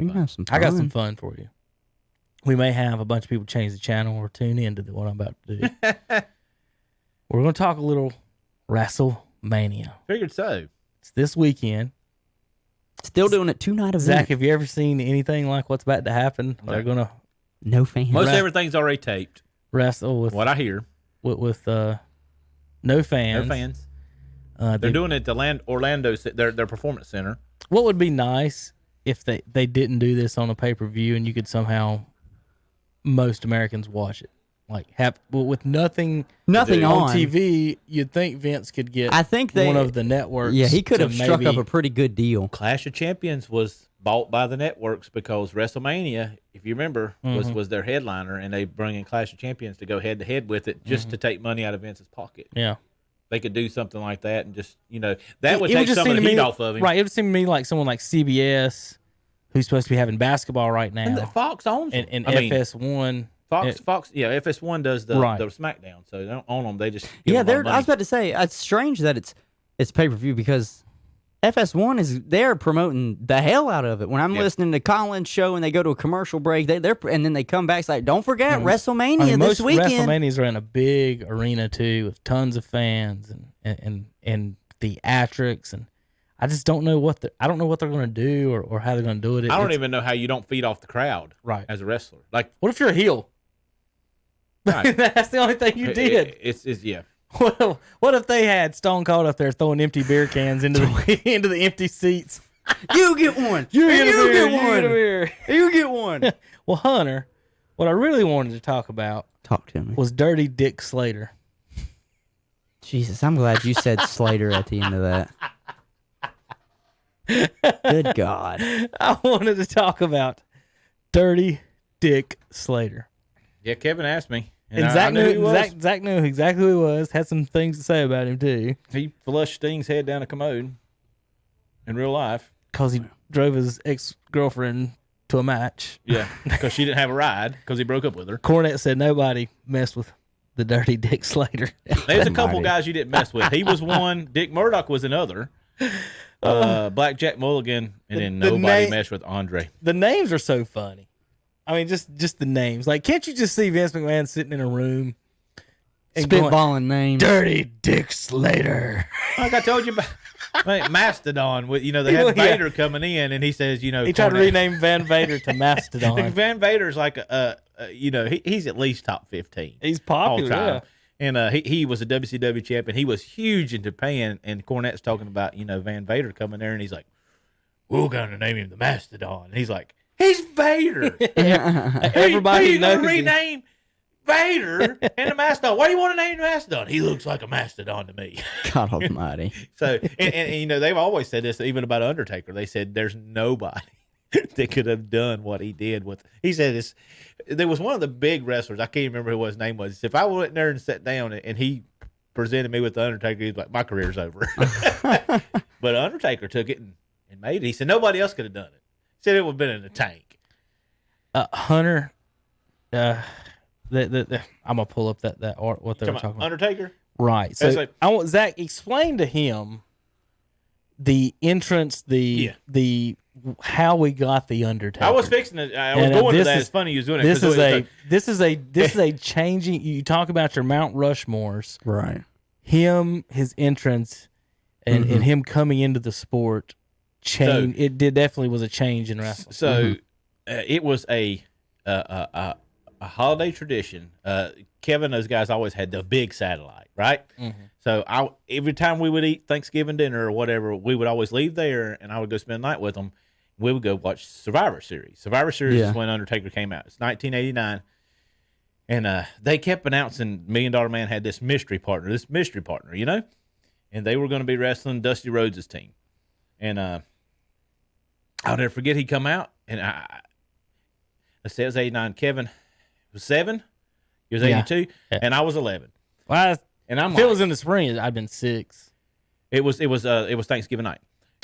We can have some fun. I got some fun for you. We may have a bunch of people change the channel or tune into what I'm about to do. We're going to talk a little Wrestlemania. Figured so. It's this weekend. Still doing it 2-night event. Zach, have you ever seen anything like what's about to happen? No. They're going to No fans. Most everything's already taped. wrestle with What I hear. with no fans. No fans. They're doing it at the Orlando, their performance center. What would be nice if they didn't do this on a pay-per-view and you could somehow, most Americans watch it. Like, with nothing on TV, you'd think Vince could get one of the networks. Yeah, he could have struck up a pretty good deal. Clash of Champions was bought by the networks because WrestleMania, if you remember, was their headliner, and they bring in Clash of Champions to go head-to-head with it just to take money out of Vince's pocket. Yeah. They could do something like that and just, that would take some of the heat off of him. Right, it would seem to me like someone like CBS, who's supposed to be having basketball right now. And Fox owns them. And FS1. Fox, yeah, FS1 does the SmackDown, so they don't own them. They just give them I was about to say, it's strange that it's pay-per-view because FS1 they're promoting the hell out of it. When I'm listening to Colin's show and they go to a commercial break, and then they come back, it's like, don't forget WrestleMania this weekend. WrestleManias are in a big arena too, with tons of fans and theatrics, and I just don't know what they're going to do or how they're going to do it. I don't even know how you don't feed off the crowd, right? As a wrestler, like, what if you're a heel? Right. That's the only thing you did. It's yeah. Well, what if they had Stone Cold up there throwing empty beer cans into the empty seats? You get one. You get one. Well, Hunter, what I really wanted to talk about was Dirty Dick Slater. Jesus, I'm glad you said Slater at the end of that. Good God. I wanted to talk about Dirty Dick Slater. Yeah, Kevin asked me. And Zach knew exactly who he was. Had some things to say about him, too. He flushed Sting's head down a commode in real life. Because he drove his ex-girlfriend to a match. Yeah, because she didn't have a ride because he broke up with her. Cornette said nobody messed with the Dirty Dick Slater. There's a couple guys you didn't mess with. He was one. Dick Murdoch was another. Blackjack Mulligan, and then nobody messed with Andre. The names are so funny. I mean, just the names. Like, can't you just see Vince McMahon sitting in a room and spitballing names? Dirty Dick Slater. Like I told you about Mastodon. They had Vader coming in, and he says, he tried to rename Van Vader to Mastodon. Van Vader's like he's at least top 15. He's popular, yeah. And he was a WCW champion. He was huge in Japan, and Cornette's talking about, Van Vader coming there, and he's like, we're going to name him the Mastodon. And he's like, he's Vader. Everybody knows going to rename Vader and the Mastodon. Why do you want to name the Mastodon? He looks like a Mastodon to me. God almighty. So, and they've always said this, even about Undertaker. They said there's nobody that could have done what he did with. He said this. There was one of the big wrestlers. I can't remember who his name was. If I went there and sat down and he presented me with the Undertaker, he's like, my career's over. But Undertaker took it and made it. He said nobody else could have done it. He said it would have been in the tank. Hunter, I'm gonna pull up that art. What they were talking about. Undertaker, right? So I want Zach explain to him the entrance, the how we got the Undertaker. I was fixing it. I was going to that. It's funny you was doing it. This is a changing. You talk about your Mount Rushmores, right? Him, his entrance, and him coming into the sport. It definitely was a change in wrestling. So it was a holiday tradition. Kevin and those guys always had the big satellite, right? Mm-hmm. So every time we would eat Thanksgiving dinner or whatever, we would always leave there, and I would go spend the night with them. We would go watch Survivor Series. Survivor Series is when Undertaker came out. It's 1989, and they kept announcing $1 Million Man had this mystery partner, and they were going to be wrestling Dusty Rhodes' team. And I'll never forget, he come out, and I said it was 89. Kevin was 7. He was 82, and I was 11. Well, and I'm if it was in the spring, I'd been 6. It was Thanksgiving night.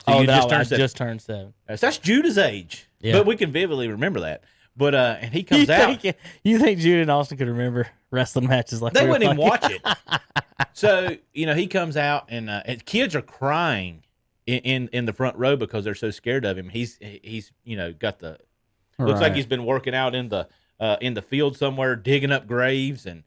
So you just turned 7. So that's Judah's age, but we can vividly remember that. But and he comes out. You think Judah and Austin could remember wrestling matches like they wouldn't even watch it? So he comes out, and kids are crying in the front row because they're so scared of him. He's got the looks like he's been working out in the field somewhere, digging up graves, and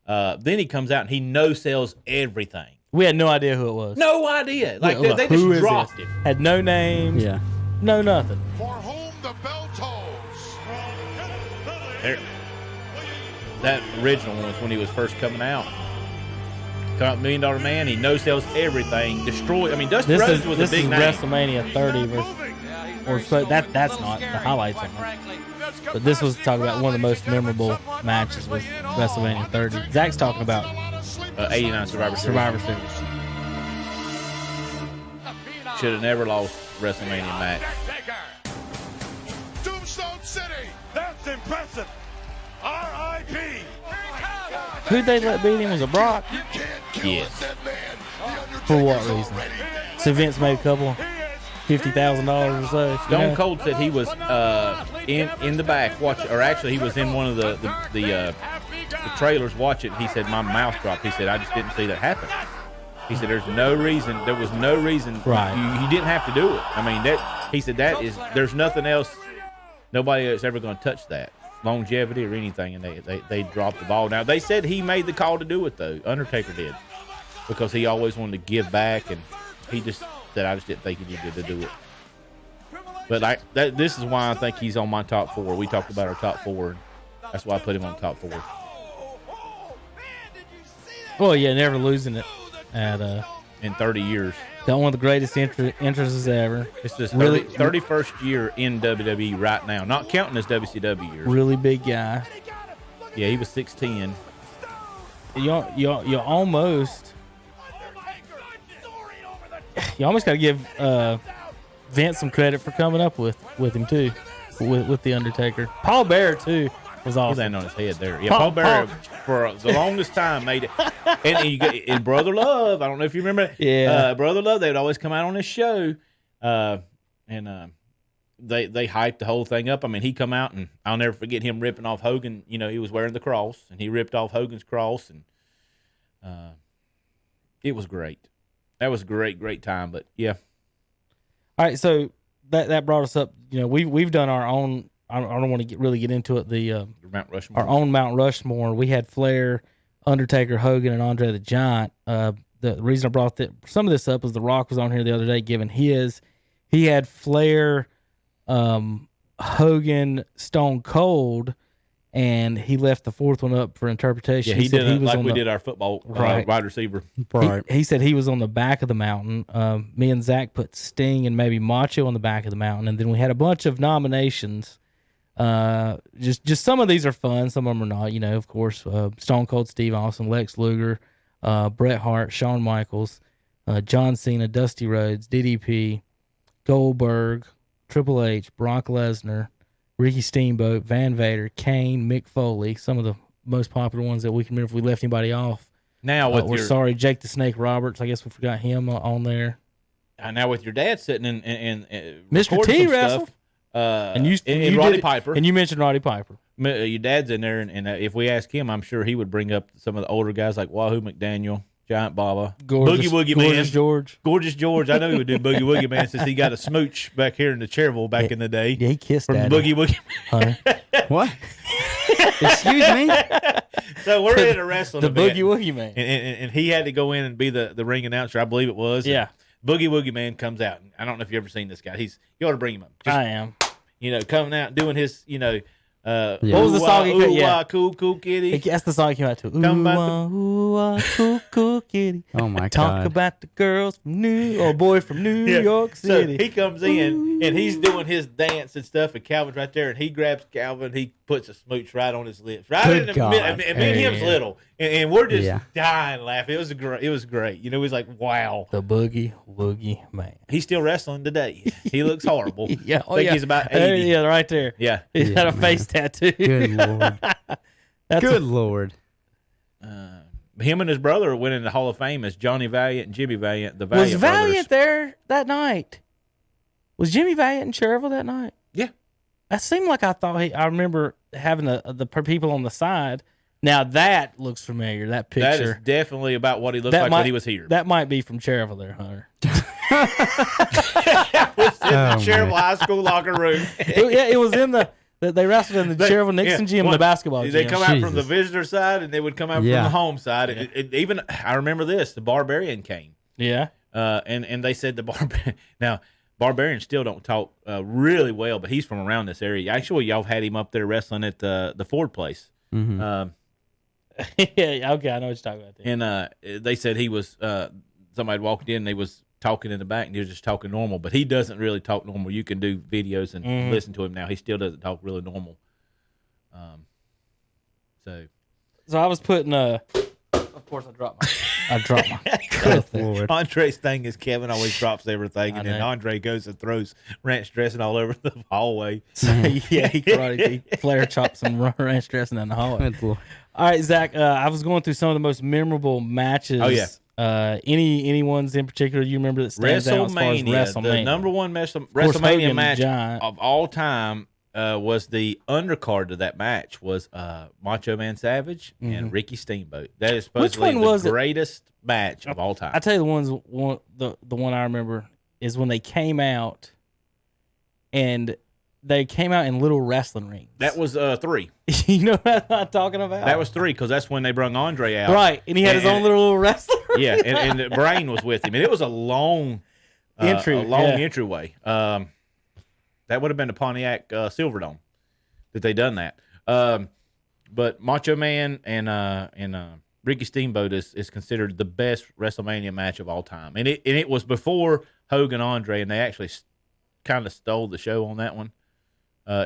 then he comes out and he no-sells everything. We had no idea who it was. No idea. Like they Who just is dropped this? him. Had no names. Yeah. No nothing. For whom the bell tolls. There. That original one was when he was first coming out. Come out $1 Million Man. He no-sells everything. Destroy. I mean, Dusty Rhodes was a big name. WrestleMania 30 that's not the highlights on it. But this was talking about one of the most memorable matches with WrestleMania 30. Zach's talking about 89 Survivor Series. Survivor Series. Should have never lost WrestleMania match. Tombstone City. That's impressive. R.I.P. Who'd they let beat him? Was it Brock? You can't kill Yes. a dead man. For what reason? So Vince made a couple $50,000 or so. Stone Cold said he was in the back watching, or actually he was in one of the trailers watching. He said my mouth dropped. He said I just didn't see that happen. He said there was no reason. Right. You didn't have to do it. I mean he said there's nothing else. Nobody else ever going to touch that longevity or anything, and they dropped the ball. Now they said he made the call to do it though. Undertaker did, because he always wanted to give back, and he just said I just didn't think he needed to do it. But this is why I think he's on my top 4. We talked about our top 4. That's why I put him on top 4. Well, yeah, never losing it at In 30 years. got one of the greatest entrances ever. It's his Really- 31st year in WWE right now, not counting his WCW years. Really big guy. Yeah, he was 6'10". You almost got to give Vince some credit for coming up with him too, with the Undertaker. Paul Bearer too was He awesome. landed on his head there. Yeah, Paul Bearer for the longest time made it. And Brother Love, I don't know if you remember. Yeah. Brother Love, they would always come out on his show, and they hyped the whole thing up. I mean, he come out, and I'll never forget him ripping off Hogan. You know, he was wearing the cross, and he ripped off Hogan's cross, and it was great. That was a great time. But yeah, All right, so that brought us up. You know, we've done our own. I don't want to really get into it. The Mount Rushmore. our own Mount Rushmore. We had Flair, Undertaker, Hogan, and Andre the Giant. The reason I brought some of this up is The Rock was on here the other day giving his. He had Flair, Hogan, Stone Cold, and he left the fourth one up for interpretation. Yeah, he said did it like on we the- did our football Right. wide receiver. Right. He said he was on the back of the mountain. Me and Zach put Sting and maybe Macho on the back of the mountain, and then we had a bunch of nominations. Just some of these are fun, some of them are not. You know, of course, Stone Cold Steve Austin, Lex Luger, Bret Hart, Shawn Michaels, John Cena, Dusty Rhodes, DDP, Goldberg, Triple H, Brock Lesnar, Ricky Steamboat, Van Vader, Kane, Mick Foley. Some of the most popular ones that we can remember. If we left anybody off, Now with we're your sorry. Jake the Snake Roberts. I guess we forgot him on there. now with your dad sitting in Mr. recording T some wrestled. stuff, And you and you Roddy did it- Piper. and you mentioned Roddy Piper. Your dad's in there, and if we ask him, I'm sure he would bring up some of the older guys like Wahoo McDaniel, Giant Baba, Gorgeous, Boogie Woogie Gorgeous Man, George. Gorgeous George. I know he would do Boogie Woogie Man since he got a smooch back here in the Cherville back in the day. Yeah, he kissed From that. Boogie Woogie. Hunter. What? Excuse me? So we're at a wrestling The event, Boogie Woogie Man. and he had to go in and be the ring announcer, I believe it was. Yeah. And Boogie Woogie Man comes out. I don't know if you ever seen this guy. You ought to bring him up. Just, I am. coming out and doing his, What was the song he could- yeah. cool kitty. That's the song he came out to. Come Ooh, back ah, ooh, ah, cool kitty. Oh my Talk God. about the girls from boy from New York City. So he comes in and he's doing his dance and stuff, and Calvin's right there, and he grabs Calvin. He puts a smooch right on his lips, right Good in the God. middle. And me and him's Yeah. little, and we're just Yeah. dying laughing. It was great. It was like, wow. The Boogie Woogie Man. He's still wrestling today. He looks horrible. Yeah, I think he's about 80. Yeah, right there. Yeah. He's Yeah, got a man. face tattoo. Good Lord. That's Good Lord. Him and his brother went in the Hall of Fame as Johnny Valiant and Jimmy Valiant, the Was Valiant Valiant brothers. there that night? Was Jimmy Valiant in Cherville that night? Yeah. That seemed like I thought I remember having the people on the side. Now that looks familiar. That That is picture. definitely about what he looked like when he was here. That might be from Cherville there, Hunter. was in the Oh, Cherville man. High School locker room. It was in they wrestled in the Cherville Nixon gym, well, the basketball gym. They come out from the Jesus. visitor side, and they would come out Yeah. from the home side. Even I remember this: the Barbarian came, Yeah. and they said the Barbarian. Now, Barbarian still don't talk really well, but he's from around this area. Actually, y'all had him up there wrestling at the Ford place. Yeah, okay, I know what you're talking about. And they said he was somebody had walked in and they was talking in the back and he was just talking normal, but he doesn't really talk normal. You can do videos and listen to him now. He still doesn't talk really normal. So I was putting of course I dropped my Good Lord. Andre's thing is Kevin always drops everything, and then know. Andre goes and throws ranch dressing all over the hallway. yeah, he karate flare chops some ranch dressing in the hallway. Good Lord. All right, Zach. I was going through some of the most memorable matches. Oh, yeah. Any ones in particular you remember that stands out as far as WrestleMania? The number one Hogan WrestleMania match Giant. of all time was the undercard of that match was Macho Man Savage and Ricky Steamboat. That is supposedly one was the it? greatest match of all time. I tell you, the one I remember is when they came out, and they came out in little wrestling rings. That was 3. You know what I'm talking about? That was 3 because that's when they brung Andre out. right, and he had his own little wrestling ring. Yeah, and the Brain was with him, and it was a long entryway. That would have been the Pontiac Silverdome that they done that. But Macho Man and Ricky Steamboat is considered the best WrestleMania match of all time, and it was before Hogan Andre, and they actually kind of stole the show on that one.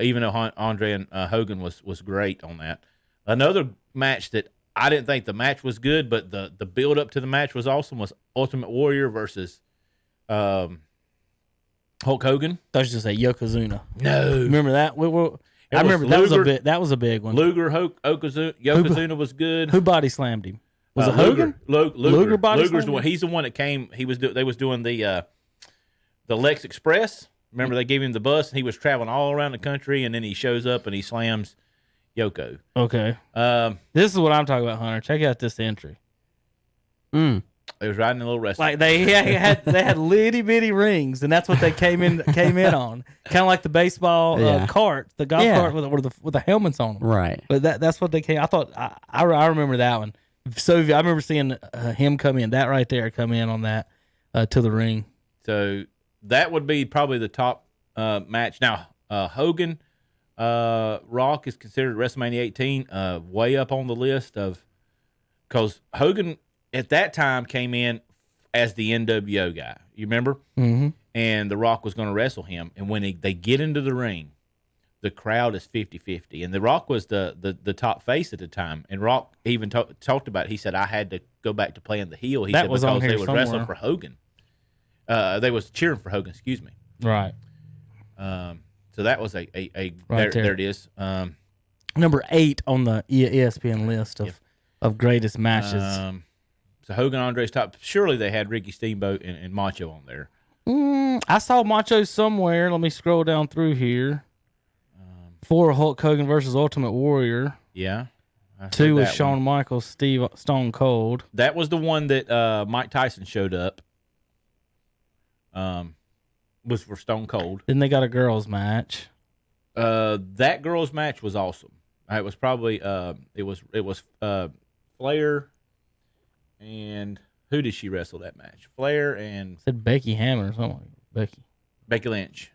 Even though Andre and Hogan was great on that. Another match that I didn't think the match was good, but the build up to the match was awesome. Was Ultimate Warrior versus Hulk Hogan. I was just say Yokozuna. No, Remember that? I remember Luger. that was a big one. Luger, Yokozuna was good. Who body slammed him? Was it Hogan? Luger body Luger's slammed the one. him? He's the one that came. They was doing the Lex Express. Remember they gave him the bus and he was traveling all around the country, and then he shows up and he slams Yoko. Okay. This is what I'm talking about, Hunter. Check out this entry. Mm. They was riding a little wrestling. Like they had litty bitty rings, and that's what they came in on. Kind of like the baseball cart, the golf cart with the helmets on them. Right. But that's what they came. I thought I remember that one. So I remember seeing him come in. That right there come in on that to the ring. So that would be probably the top match. Now, Hogan Rock is considered WrestleMania 18 way up on the list of, because Hogan at that time came in as the NWO guy. You remember? Mm-hmm. And The Rock was going to wrestle him. And when they get into the ring, the crowd is 50-50. And The Rock was the top face at the time. And Rock even talked about it. He said, I had to go back to playing the heel. He That said was because on here they was somewhere. wrestling for Hogan. They was cheering for Hogan, excuse me. Right. So that was a Right there it is. Number 8 on the ESPN list of greatest matches. So Hogan, Andre's top. Surely they had Ricky Steamboat and Macho on there. I saw Macho somewhere. Let me scroll down through here. 4 Hulk Hogan versus Ultimate Warrior. Yeah. 2 was that Shawn one. Michaels, Steve Stone Cold. That was the one that Mike Tyson showed up. Was for Stone Cold. Then they got a girls match. That girls match was awesome. It was probably it was Flair and who did she wrestle that match? Flair and Said Becky Hammond or something. Becky Lynch.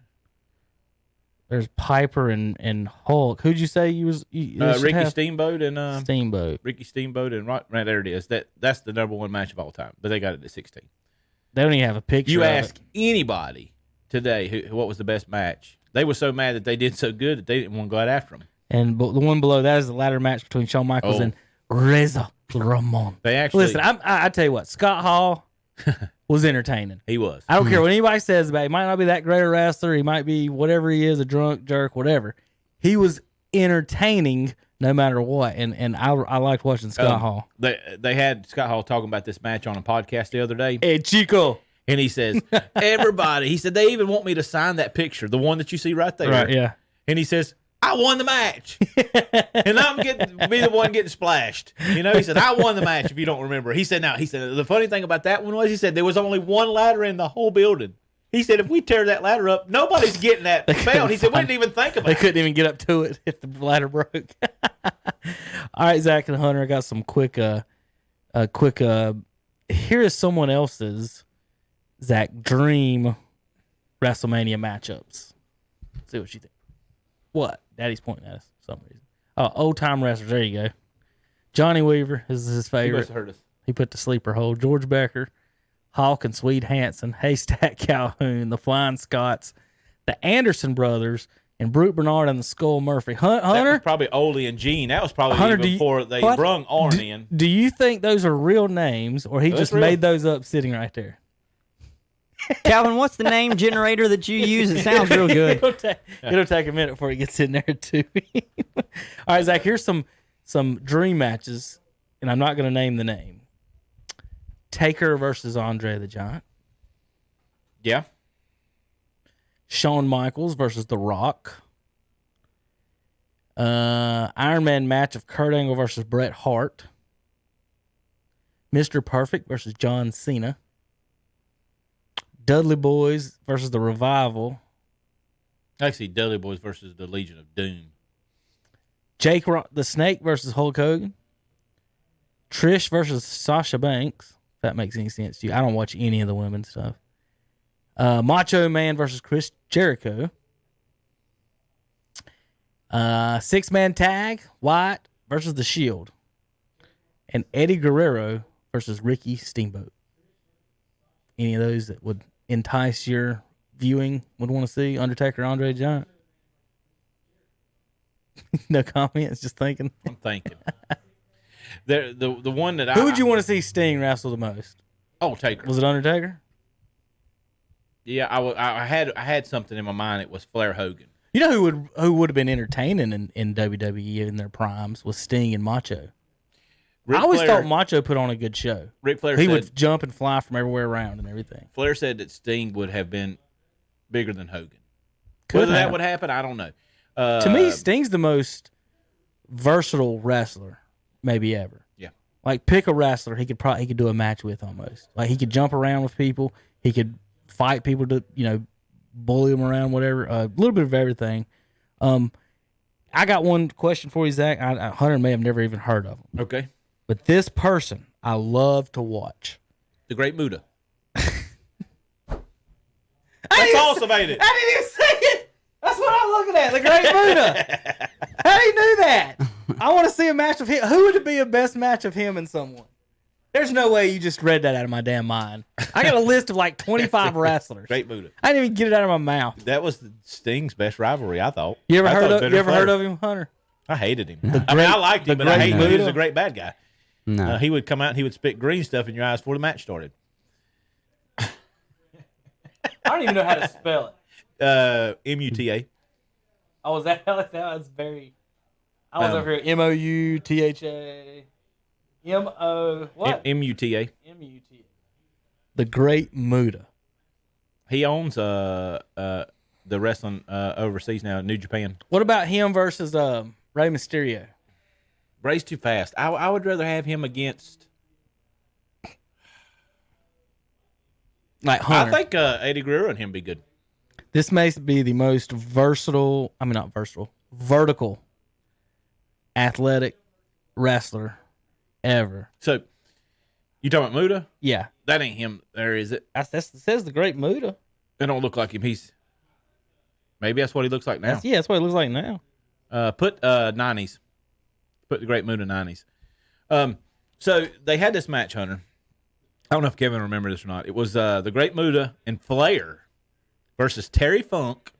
There's Piper and Hulk. Who'd you say you was? Ricky Steamboat and Steamboat. Ricky Steamboat and right there it is. That's the number one match of all time. But they got it at 16. They don't even have a picture. You of ask it. anybody today what was the best match, they were so mad that they did so good that they didn't want to go out after them. And the one below that is the ladder match between Shawn Michaels and Reza Ramon. They actually Listen, I tell you what, Scott Hall was entertaining. he was. I don't care what anybody says about it. He might not be that great a wrestler. He might be whatever he is, a drunk jerk, whatever. He was entertaining no matter what. And I liked watching Scott Hall. They had Scott Hall talking about this match on a podcast the other day. Hey, Chico. And he says, everybody, he said, they even want me to sign that picture, the one that you see right there. Right, yeah. And he says, I won the match. And I'm be the one getting splashed. You know, he said, I won the match, if you don't remember. He said, the funny thing about that one was, he said, there was only one ladder in the whole building. He said, if we tear that ladder up, nobody's getting that belt. He said, we didn't even think about it. They couldn't even get up to it if the ladder broke. All right, Zach and Hunter, I got some quick, here is someone else's, Zach, dream WrestleMania matchups. See what you think. What? Daddy's pointing at us for some reason. Oh, old-time wrestlers. There you go. Johnny Weaver is his He favorite. must have heard us. He put the sleeper hole. George Becker, Hawk and Swede Hansen, Haystack Calhoun, the Flying Scots, the Anderson brothers, and Brute Bernard and the Skull Murphy. That Hunter? was probably Ole and Gene. That was probably Hunter, even before they what? brung Arn in. Do you think those are real names, or he That's just real. made those up sitting right there? Calvin, what's the name generator that you use? It sounds real good. It'll take a minute before it gets in there too. All right, Zach. Here's some dream matches, and I'm not going to name the name. Taker versus Andre the Giant. Yeah. Shawn Michaels versus The Rock. Iron Man match of Kurt Angle versus Bret Hart. Mr. Perfect versus John Cena. Dudley Boys versus The Revival. Actually, Dudley Boys versus the Legion of Doom. The Snake versus Hulk Hogan. Trish versus Sasha Banks. If that makes any sense to you. I don't watch any of the women's stuff. Macho Man versus Chris Jericho. 6-man tag. Wyatt versus The Shield. And Eddie Guerrero versus Ricky Steamboat. Any of those that would entice your viewing, would want to see? Undertaker, Andre the Giant? No comments, just thinking. I'm thinking. the one that Who would you want to see Sting wrestle the most? Oh, Taker. Was it Undertaker? Yeah, I had something in my mind. It was Flair Hogan. You know who would have been entertaining in WWE in their primes was Sting and Macho. I always thought Macho put on a good show. Ric Flair He said, would jump and fly from everywhere around and everything. Flair said that Sting would have been bigger than Hogan. Could Whether have. that would happen, I don't know. To me, Sting's the most versatile wrestler maybe ever. Yeah. Like pick a wrestler he could do a match with almost. Like he could jump around with people. He could fight people to bully them around, whatever. A little bit of everything. I got one question for you, Zach. Hunter may have never even heard of him. Okay. But this person I love to watch. The Great Muta. That's awesome, ain't it? I didn't even say it. That's what I'm looking at. The Great Muta. How do you do that? I want to see a match of him. Who would be a best match of him and someone? There's no way you just read that out of my damn mind. I got a list of like 25 wrestlers. Great Muta. I didn't even get it out of my mouth. That was Sting's best rivalry, I thought. You ever I thought heard Flair. of him, Hunter? I hated him. I liked him, but I hated him. He was a great bad guy. No. He would come out and he would spit green stuff in your eyes before the match started. I don't even know how to spell it. MUTA. I was very. I was over here. MOUTHA. What? MUTA. MUTA. The Great Muta. He owns the wrestling overseas now, New Japan. What about him versus Rey Mysterio? Ray's too fast. I would rather have him against. Like Hunter. I think Eddie Guerrero and him be good. This may be the most versatile. I mean, not versatile. Vertical. Athletic wrestler ever. So, you talking about Muta? Yeah, That ain't him. There is it. that says the Great Muta. They don't look like him. Maybe that's what he looks like now. That's what it looks like now. Put 90s. Put the Great Muta 90s. So they had this match, Hunter. I don't know if Kevin remember this or not. It was the Great Muta and Flair versus Terry Funk.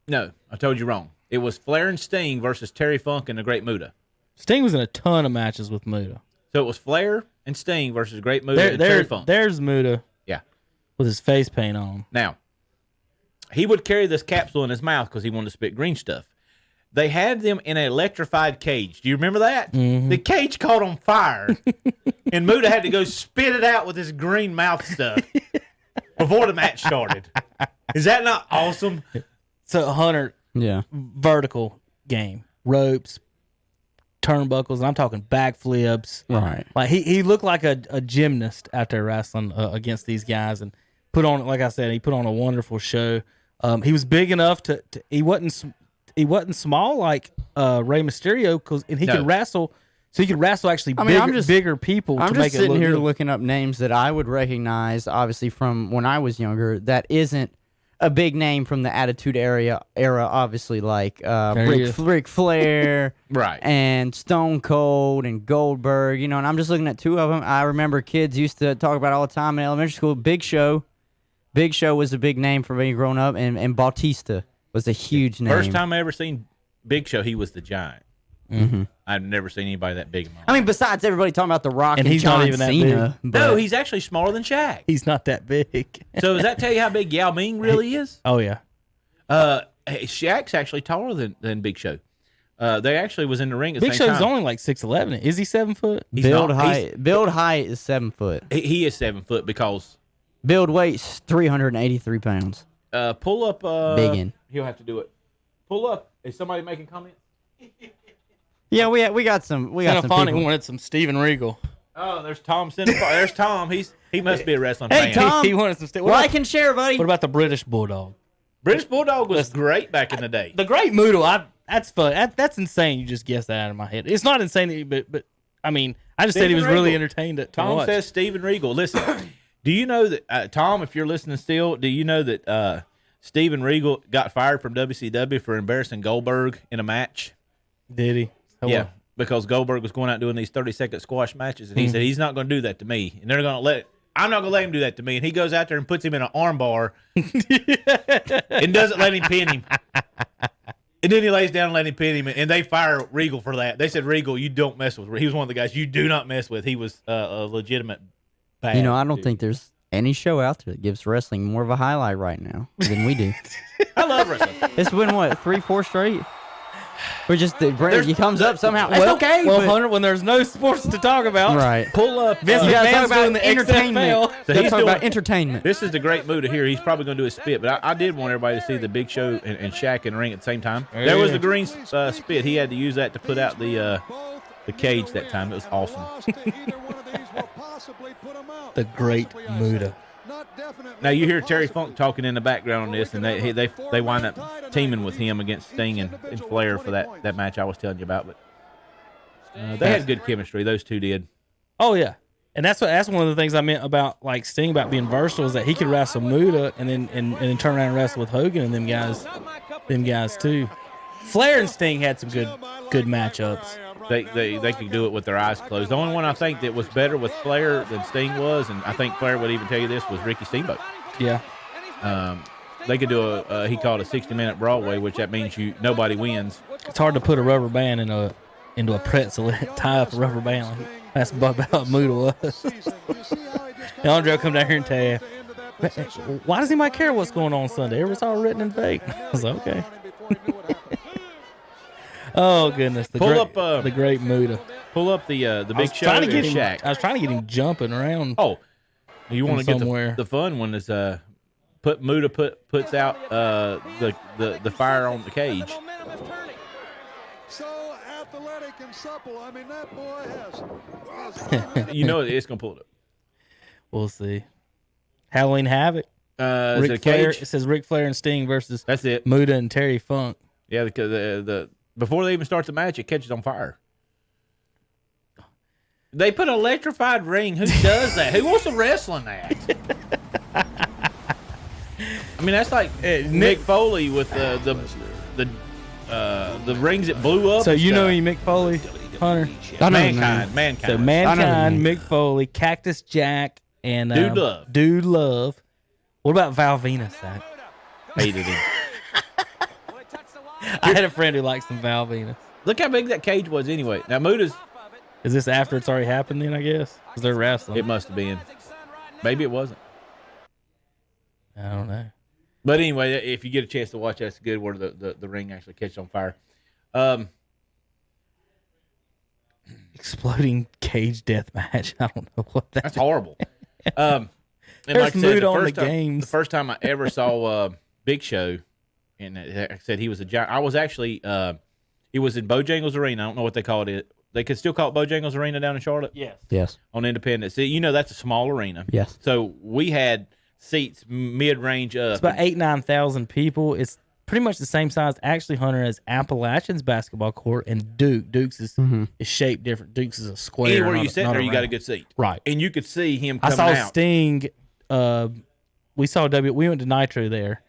No, I told you wrong. It was Flair and Sting versus Terry Funk and the Great Muta. Sting was in a ton of matches with Muta. So it was Flair and Sting versus Great Muta and Terry Funk. There's Muta. Yeah. With his face paint on. Now, he would carry this capsule in his mouth because he wanted to spit green stuff. They had them in an electrified cage. Do you remember that? Mm-hmm. The cage caught on fire, and Muta had to go spit it out with his green mouth stuff. before the match started. Is that not awesome? So Hunter, Yeah. vertical game, ropes, turnbuckles, and I'm talking backflips. Right. Like he looked like a gymnast out there wrestling against these guys, and put on, like I said, he put on a wonderful show. He was big enough to he wasn't small like Rey Mysterio, and he could wrestle. So he could wrestle actually bigger people I'm to just make it sitting look here good. looking up names that I would recognize, obviously from when I was younger. That isn't a big name from the Attitude Era, obviously, like Ric Flair, Right. and Stone Cold and Goldberg. You know, and I'm just looking at two of them. I remember kids used to talk about all the time in elementary school. Big Show was a big name for me growing up, and Bautista was a huge name. First time I ever seen Big Show, he was the Giant. Mm-hmm. I've never seen anybody that big in my life. I mean, besides everybody talking about The Rock and he's John not even that Cena. big. but- No, he's actually smaller than Shaq. He's not that big. So does that tell you how big Yao Ming really is? Oh yeah. Hey, Shaq's actually taller than Big Show. They actually was in the ring at the Big same Show's time. only like 6'11". Is he 7 foot? He's build not. height. Build height is 7 foot. He is 7 foot because Build weight's 383 pounds. pull up. Biggin. He'll have to do it. Pull up. Is somebody making comments? Yeah, we got some. We got some Funny people. wanted some Steven Regal. Oh, there's Tom. There's Tom. He must be a wrestling Hey, fan. Tom. He wanted some. What Like and share, buddy. about the British Bulldog? British Bulldog was great back in the day. The Great Moodle. That's fun. That's insane. You just guessed that out of my head. It's not insane, but I mean, I just said he was Steven really Regal. entertained to Tom watch. says Steven Regal. Listen, do you know that Tom? If you're listening still, do you know that Steven Regal got fired from WCW for embarrassing Goldberg in a match? Did he? So Yeah, what? because Goldberg was going out doing these 30-second squash matches, and he said he's not going to do that to me, and they're going to let. I'm not going to let him do that to me, and he goes out there and puts him in an arm bar, and doesn't let him pin him. And then he lays down and let him pin him, and they fire Regal for that. They said, Regal, you don't mess with. He was one of the guys you do not mess with. He was a legitimate bad You know, I don't dude. think there's any show out there that gives wrestling more of a highlight right now than we do. I love wrestling. It's been what 3-4 straight. We're just he comes up somehow. It's Well, okay. Well, but- Hunter, when there's no sports to talk about, right. Pull up. Vince You gotta McMahon's talk about doing the entertainment. XFL. So You gotta he's talk doing- about entertainment. This is the great mood here. He's probably going to do his spit, but I did want everybody to see the Big Show and Shaq in the ring at the same time. There was the green spit. He had to use that to put out the cage that time. It was awesome. The Great Muda. Now you hear Terry Funk talking in the background on this, and they wind up teaming with him against Sting and Flair for that match I was telling you about. But they had good chemistry. Those two did. Oh yeah, and that's one of the things I meant about like Sting about being versatile is that he could wrestle Muda and then turn around and wrestle with Hogan and them guys too. Flair and Sting had some good matchups. They could do it with their eyes closed. The only one I think that was better with Flair than Sting was, and I think Flair would even tell you this, was Ricky Steamboat. Yeah, They could do he called a 60-minute Broadway, which that means nobody wins. it's hard to put a rubber band into a pretzel and tie up a rubber band. That's about Muda was. And Andre will come down here and tell you, why does anybody care what's going on Sunday? It's all written in fake. I was like, okay. Oh goodness! Pull up, the Great Muda. Pull up the Big Show Trying and to get him, Shaq. I was trying to get him jumping around. Oh, you want to get somewhere. the fun one is Muda puts out the fire on the cage. So athletic and supple. I mean, that boy has. You know it's gonna pull it up. We'll see. Halloween Havoc. Is it a Ric Flair. cage? It says Ric Flair and Sting versus That's it. Muda and Terry Funk. Yeah, because the before they even start the match, it catches on fire. They put an electrified ring. Who does that? Who wants to wrestle in that? I mean, that's like Mick Foley with the rings that blew up. So and you know stuff. you Mick Foley, Hunter. I know his name. Mankind. So I know Mankind, his name. Mick Foley, Cactus Jack, and Dude Love. Dude Love. What about Val Venus? Zach? Hated him. I had a friend who liked some Val Venus. Look how big that cage was anyway. Now Muda's, Is this after it's already happened then, I guess? Because they're wrestling. it must have been. Maybe it wasn't. I don't know. But anyway, if you get a chance to watch, that's good where the ring actually catches on fire. Exploding cage death match. I don't know what That's horrible. And like I said, games. the first time I ever saw Big Show, and like I said he was a giant. I was actually he was in Bojangles Arena. I don't know what they called it. They could still call it Bojangles Arena down in Charlotte. Yes. On Independence. See, that's a small arena. Yes. So we had seats mid-range up. It's about 9,000 people. It's pretty much the same size, actually, Hunter, as Appalachian's basketball court and Duke. Duke's is shaped different. Duke's is a square. Anywhere you sit there, you got a good seat. Right. And you could see him I coming saw out. Sting. We went to Nitro there,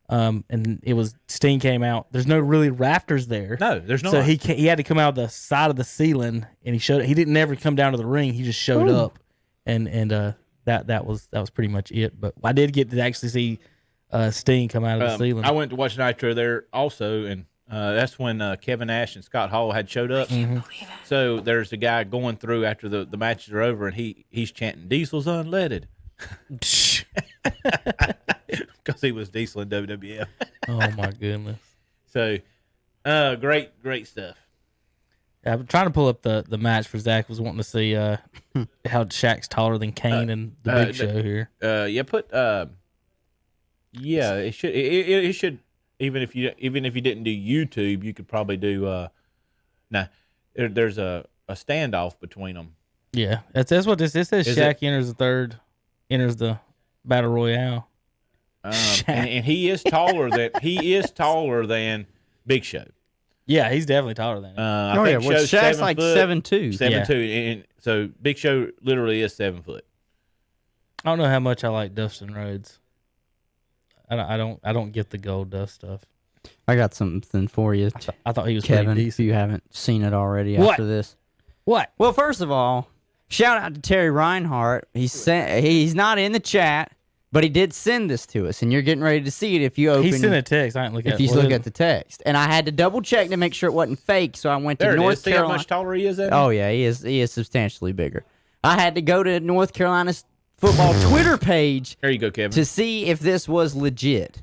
and it was Sting came out. There's no really rafters there. No, there's not. So he had to come out the side of the ceiling, and he didn't never come down to the ring. He just showed up, and that was pretty much it. But I did get to actually see Sting come out of the ceiling. I went to watch Nitro there also, and that's when Kevin Nash and Scott Hall had showed up. So there's a guy going through after the matches are over, and he's chanting "Diesel's unleaded" because he was Diesel in WWF. Oh my goodness! So great stuff. I'm trying to pull up the match for Zach. Was wanting to see how Shaq's taller than Kane and the Big Show here. It should even if you didn't do YouTube, you could probably do there's a standoff between them. Yeah, that's what this says. Shaq enters the battle royale. And he is taller than Big Show. Yeah, he's definitely taller than him. I think Shaq's 7 like foot, 7'2". 7'2", and so Big Show literally is 7 foot. I don't know how much I like Dustin Rhodes. I don't get the gold dust stuff. I got something for you, I thought he was Kevin, pretty if decent. you haven't seen it already What? after this. What? Well, first of all, shout out to Terry Reinhardt. He's not in the chat, but he did send this to us, and you're getting ready to see it if you open. He sent a text. I didn't look at if it. you look at the text, and I had to double check to make sure it wasn't fake. So I went to There it North is. See how Carolina. much taller he is? Oh yeah, he is substantially bigger. I had to go to North Carolina's football Twitter page There you go, Kevin. to see if this was legit.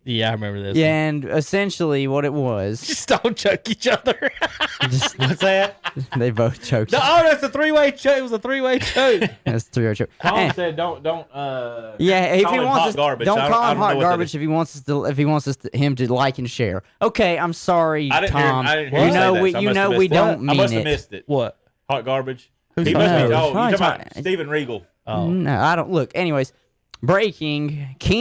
Yeah, I remember this. Yeah, and essentially what it was, Just don't choke each other. just, What's that? they both choked. That's a three-way choke. It was a three-way choke. That's 3-0 choke. Tom said, "Don't." Yeah, if call he him wants hot us, garbage. don't I call don't him know hot what that garbage is. if he wants him to like and share. Okay, I'm sorry, I didn't hear. Tom. I didn't hear you you say know that, we so I you must know have we missed it. don't I mean must have it. missed it. What? Hot garbage. Who's He talking must be. about? Oh, you talking Probably about Steven Regal? Oh. No, I don't look. Anyways, breaking. King